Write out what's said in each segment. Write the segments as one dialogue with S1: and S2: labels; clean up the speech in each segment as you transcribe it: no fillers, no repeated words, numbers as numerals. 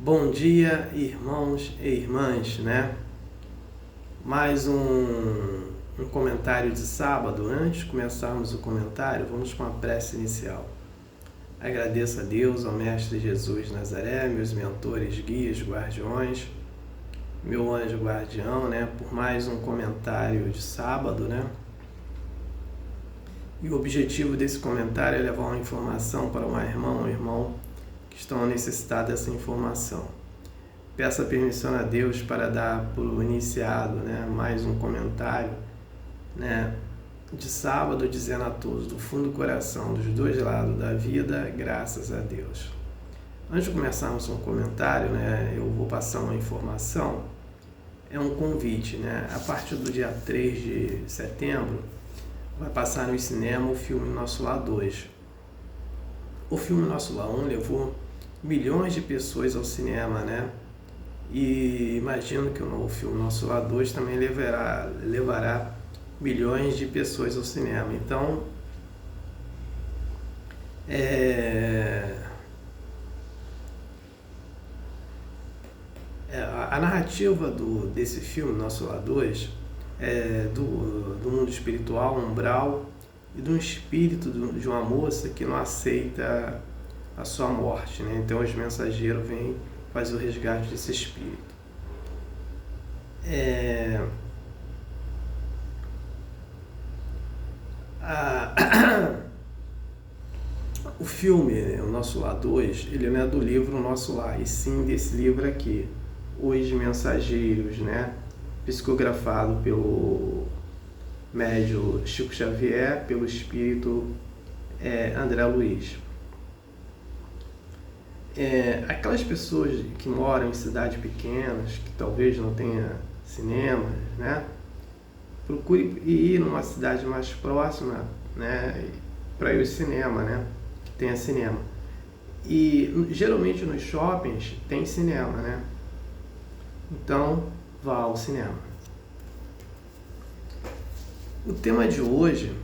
S1: Bom dia, irmãos e irmãs, né? Mais um comentário de sábado. Antes de começarmos o comentário, vamos com a prece inicial. Agradeço a Deus, ao Mestre Jesus Nazaré, meus mentores, guias, guardiões, meu anjo guardião, né? Por mais um comentário de sábado, né? E o objetivo desse comentário é levar uma informação para um irmão ou irmão que estão necessitados dessa informação. Peço a permissão a Deus para dar por iniciado, né, mais um comentário, né, de sábado, dizendo a todos, do fundo do coração, dos dois lados da vida, graças a Deus. Antes de começarmos um comentário, né, eu vou passar uma informação, é um convite, né, a partir do dia 3 de setembro, vai passar no cinema o filme Nosso Lar 2. O filme Nosso Lar 1 levou milhões de pessoas ao cinema, né? E imagino que o filme Nosso Lar 2 também levará milhões de pessoas ao cinema. Então, a narrativa desse filme Nosso Lar 2 é do mundo espiritual, umbral, e de um espírito de uma moça que não aceita a sua morte, né? Então os mensageiros vêm fazer o resgate desse espírito. O filme, o Nosso Lar 2, ele não é do livro Nosso Lar, e sim desse livro aqui, Os Mensageiros, né? Psicografado pelo médium Chico Xavier, pelo espírito André Luiz. Aquelas pessoas que moram em cidades pequenas, que talvez não tenha cinema, né? Procure ir numa cidade mais próxima, né? Para ir ao cinema, né? Que tenha cinema. E geralmente nos shoppings tem cinema, né? Então vá ao cinema. O tema de hoje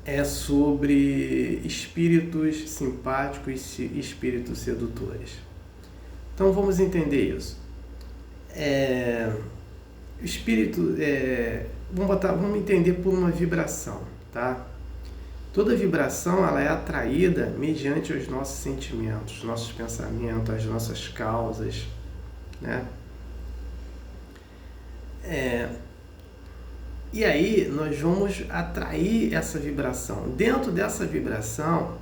S1: é sobre espíritos simpáticos e espíritos sedutores. Então vamos entender isso. Espírito, vamos entender por uma vibração, tá? Toda vibração ela é atraída mediante os nossos sentimentos, os nossos pensamentos, as nossas causas, né? E aí nós vamos atrair essa vibração. Dentro dessa vibração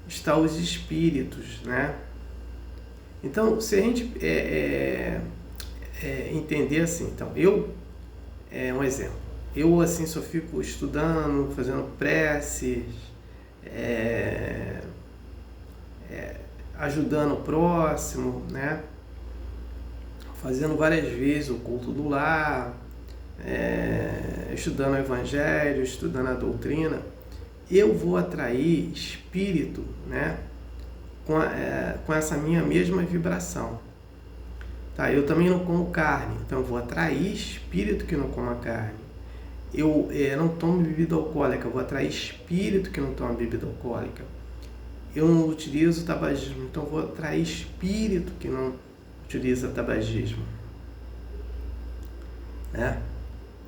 S1: estão os espíritos, né? Então, se a gente entender assim, então, um exemplo, eu assim só fico estudando, fazendo preces, ajudando o próximo, né? Fazendo várias vezes o culto do lar, estudando o Evangelho, estudando a doutrina, eu vou atrair espírito, né, com essa minha mesma vibração. Tá? Eu também não como carne, então eu vou atrair espírito que não coma carne. Eu não tomo bebida alcoólica, eu vou atrair espírito que não toma bebida alcoólica. Eu não utilizo tabagismo, então eu vou atrair espírito que não utiliza tabagismo. Né?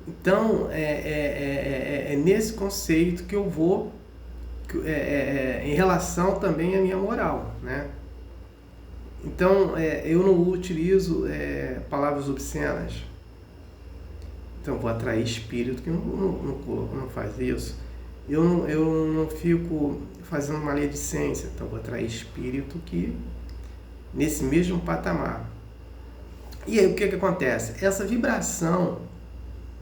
S1: Então, é nesse conceito que eu vou, em relação também à minha moral, né? Então, eu não utilizo palavras obscenas. Então, eu vou atrair espírito que não faz isso. Eu não fico fazendo maledicência. Então, eu vou atrair espírito que, nesse mesmo patamar. E aí, o que acontece? Essa vibração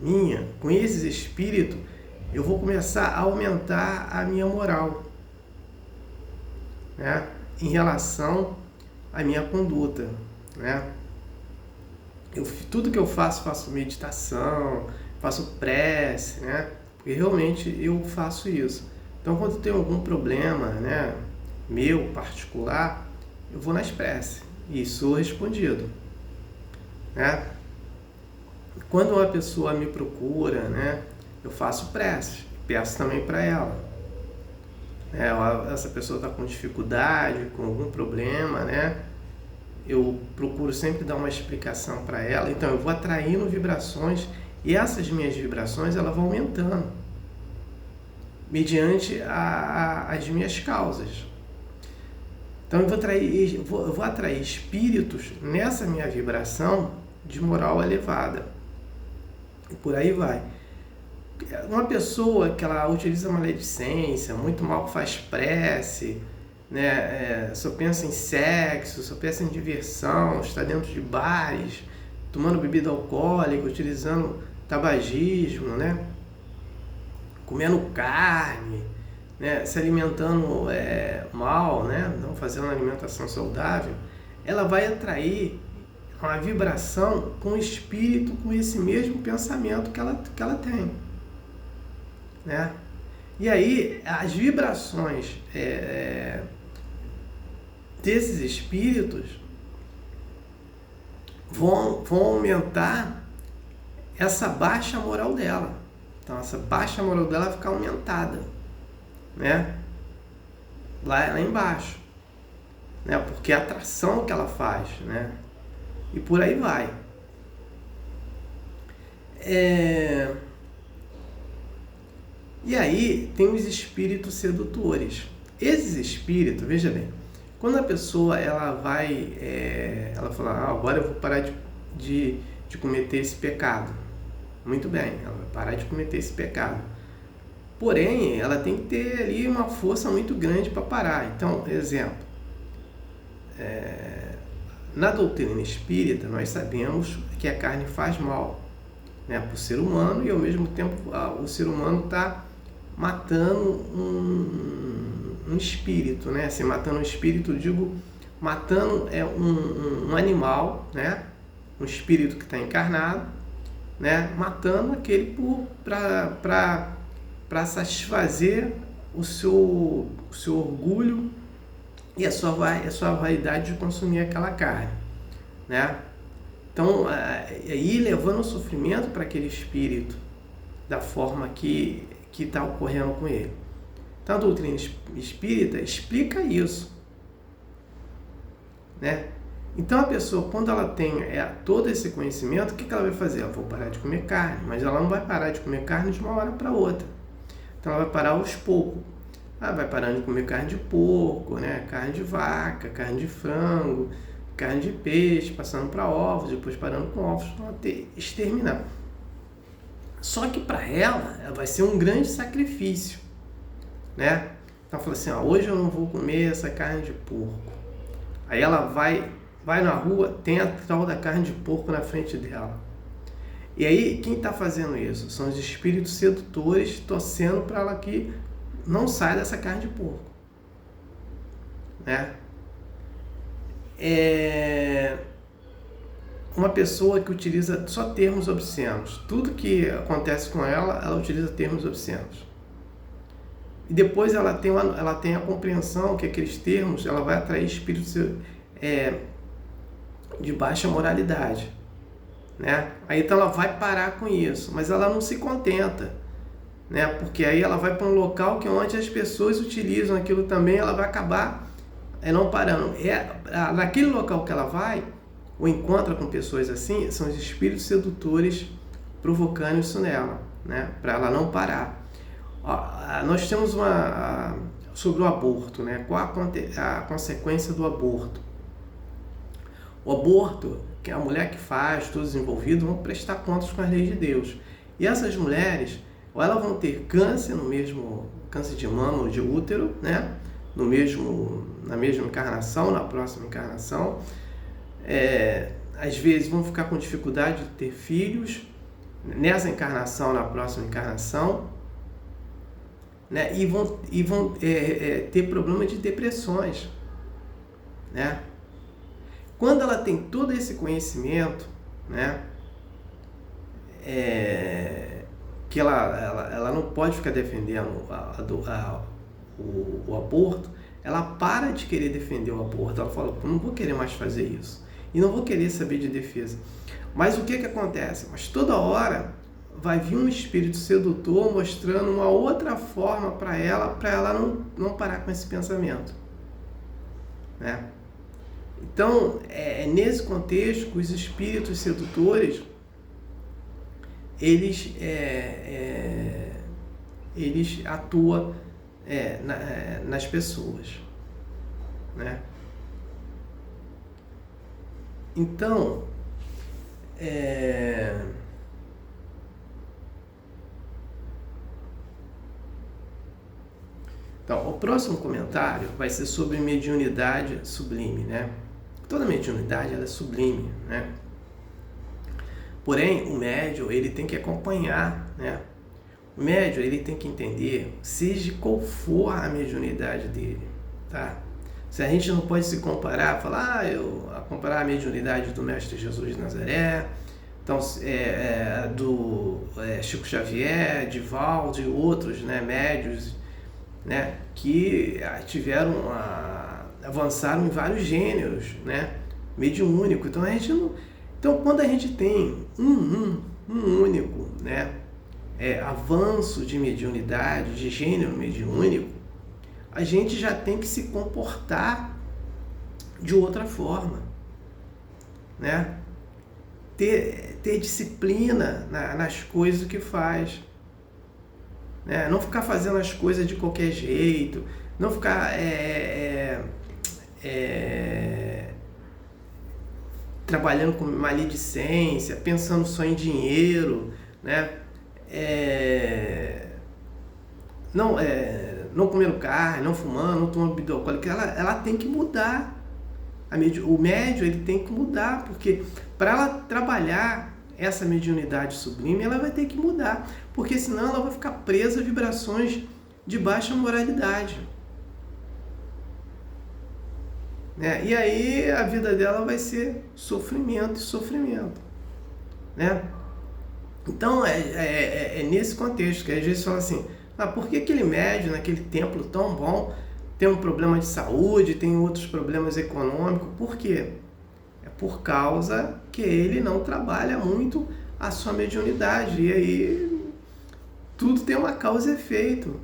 S1: minha, com esses espíritos, eu vou começar a aumentar a minha moral, né? Em relação à minha conduta, né? Tudo que eu faço meditação, faço prece, né? Porque realmente eu faço isso. Então, quando eu tenho algum problema, né, meu, particular, eu vou nas preces e sou respondido, né? Quando uma pessoa me procura, né, eu faço prece, peço também para ela. Essa pessoa está com dificuldade, com algum problema, né? eu procuro sempre dar uma explicação para ela. Então eu vou atraindo vibrações e essas minhas vibrações elas vão aumentando mediante as minhas causas. Então eu vou atrair espíritos nessa minha vibração de moral elevada. E por aí vai. Uma pessoa que ela utiliza maledicência, muito mal que faz prece, né, só pensa em sexo, só pensa em diversão, está dentro de bares, tomando bebida alcoólica, utilizando tabagismo, né, comendo carne, né, se alimentando mal, né, não fazendo uma alimentação saudável, ela vai atrair uma vibração com o espírito, com esse mesmo pensamento que ela tem, né? E aí as vibrações desses espíritos vão aumentar essa baixa moral dela. Então essa baixa moral dela vai ficar aumentada, né? Lá embaixo, né? Porque é a atração que ela faz, né? E por aí vai. E aí tem os espíritos sedutores. Esses espíritos, veja bem, quando a pessoa ela vai, ela fala, agora eu vou parar de cometer esse pecado. Muito bem, ela vai parar de cometer esse pecado. Porém, ela tem que ter ali uma força muito grande para parar. Então, exemplo, na doutrina espírita, nós sabemos que a carne faz mal, né, para o ser humano, e ao mesmo tempo o ser humano está matando um espírito, né? Assim, matando um espírito, digo, matando um animal, né? Um espírito que está encarnado, né? Matando aquele para satisfazer o seu orgulho e a sua vaidade de consumir aquela carne, né? Então, aí levando o sofrimento para aquele espírito da forma que está ocorrendo com ele. Então, a doutrina espírita explica isso, né? Então, a pessoa, quando ela tem todo esse conhecimento, o que ela vai fazer? Ela vai parar de comer carne, mas ela não vai parar de comer carne de uma hora para outra. Então, ela vai parar aos poucos. Ela vai parando de comer carne de porco, né? Carne de vaca, carne de frango, carne de peixe, passando para ovos, depois parando com ovos, até exterminar. Só que para ela vai ser um grande sacrifício, né? Então ela fala assim, hoje eu não vou comer essa carne de porco. Aí ela vai na rua, tem a tal da carne de porco na frente dela. E aí quem está fazendo isso? São os espíritos sedutores torcendo para ela que não saia dessa carne de porco, né? Uma pessoa que utiliza só termos obscenos. Tudo que acontece com ela utiliza termos obscenos. E depois ela tem a compreensão que aqueles termos, ela vai atrair espíritos de baixa moralidade, né? Aí então ela vai parar com isso, mas ela não se contenta, né? Porque aí ela vai para um local que onde as pessoas utilizam aquilo também, ela vai acabar não parando. Naquele local que ela vai, ou encontra com pessoas assim, são os espíritos sedutores provocando isso nela, né? Para ela não parar. Nós temos sobre o aborto, né? Qual a consequência do aborto? O aborto, que a mulher que faz, todos os envolvidos, vão prestar contas com as leis de Deus. E essas mulheres, ou elas vão ter câncer câncer de mama ou de útero, né? Na mesma encarnação, na próxima encarnação. Às vezes vão ficar com dificuldade de ter filhos nessa encarnação, na próxima encarnação, né? E vão ter problema de depressões, né? Quando ela tem todo esse conhecimento, né? Que ela não pode ficar defendendo o aborto, ela para de querer defender o aborto. Ela fala, não vou querer mais fazer isso. E não vou querer saber de defesa. Mas o que acontece? Mas toda hora vai vir um espírito sedutor mostrando uma outra forma para ela não parar com esse pensamento, né? Então, é nesse contexto que os espíritos sedutores, eles atuam nas pessoas, né? Então, o próximo comentário vai ser sobre mediunidade sublime, né? Toda mediunidade ela é sublime, né? Porém, o médium ele tem que acompanhar, né? O médium ele tem que entender, seja qual for a mediunidade dele, tá? Se a gente não pode se comparar, falar, comparar a mediunidade do Mestre Jesus de Nazaré, então, do Chico Xavier, Divaldo e outros, né, médios, né, que avançaram em vários gêneros, né, mediúnico. Então, quando a gente tem um único, né, avanço de mediunidade, de gênero mediúnico, a gente já tem que se comportar de outra forma, né? Ter disciplina nas coisas que faz, né? Não ficar fazendo as coisas de qualquer jeito, não ficar trabalhando com maledicência, pensando só em dinheiro, né? Não comendo carne, não fumando, não tomando bebida alcoólica, ela tem que mudar. O médium ele tem que mudar, porque para ela trabalhar essa mediunidade sublime, ela vai ter que mudar, porque senão ela vai ficar presa a vibrações de baixa moralidade, né? E aí a vida dela vai ser sofrimento e sofrimento, né? Então é nesse contexto que às vezes fala assim, por que aquele médium naquele templo tão bom tem um problema de saúde, tem outros problemas econômicos? Por quê? É por causa que ele não trabalha muito a sua mediunidade. E aí tudo tem uma causa e efeito.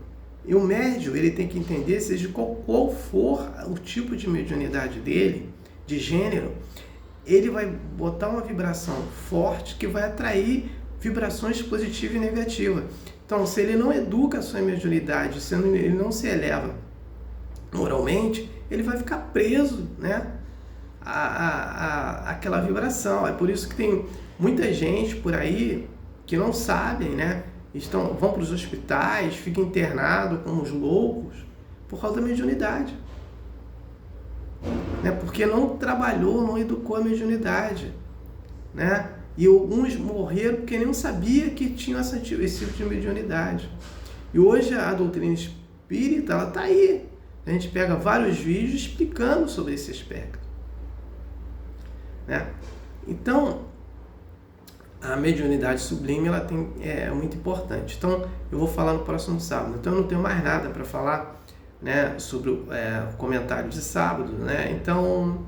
S1: E o médium ele tem que entender, seja qual for o tipo de mediunidade dele, de gênero, ele vai botar uma vibração forte que vai atrair vibrações positivas e negativas. Então, se ele não educa a sua mediunidade, se ele não se eleva moralmente, ele vai ficar preso, né, àquela vibração. É por isso que tem muita gente por aí que não sabem, né, vão para os hospitais, ficam internados como os loucos por causa da mediunidade, né, porque não trabalhou, não educou a mediunidade, né? E alguns morreram porque nem sabia que tinham esse tipo de mediunidade. E hoje a doutrina espírita, ela está aí. A gente pega vários vídeos explicando sobre esse aspecto, né? Então, a mediunidade sublime ela é muito importante. Então, eu vou falar no próximo sábado. Então, eu não tenho mais nada para falar, né, sobre o comentário de sábado, né? Então,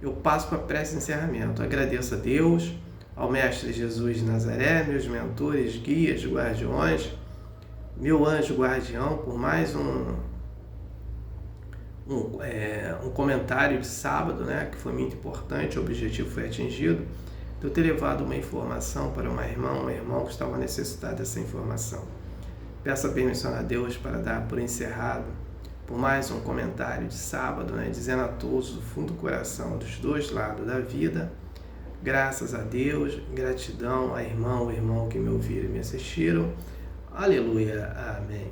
S1: eu passo para a prece de encerramento. Agradeço a Deus, ao Mestre Jesus de Nazaré, meus mentores, guias, guardiões, meu anjo guardião, por mais um comentário de sábado, né, que foi muito importante, o objetivo foi atingido, de eu ter levado uma informação para um irmão que estava necessitado dessa informação. Peço a permissão a Deus para dar por encerrado, por mais um comentário de sábado, né, dizendo a todos do fundo do coração, dos dois lados da vida, graças a Deus, gratidão a irmão que me ouviram e me assistiram. Aleluia, amém.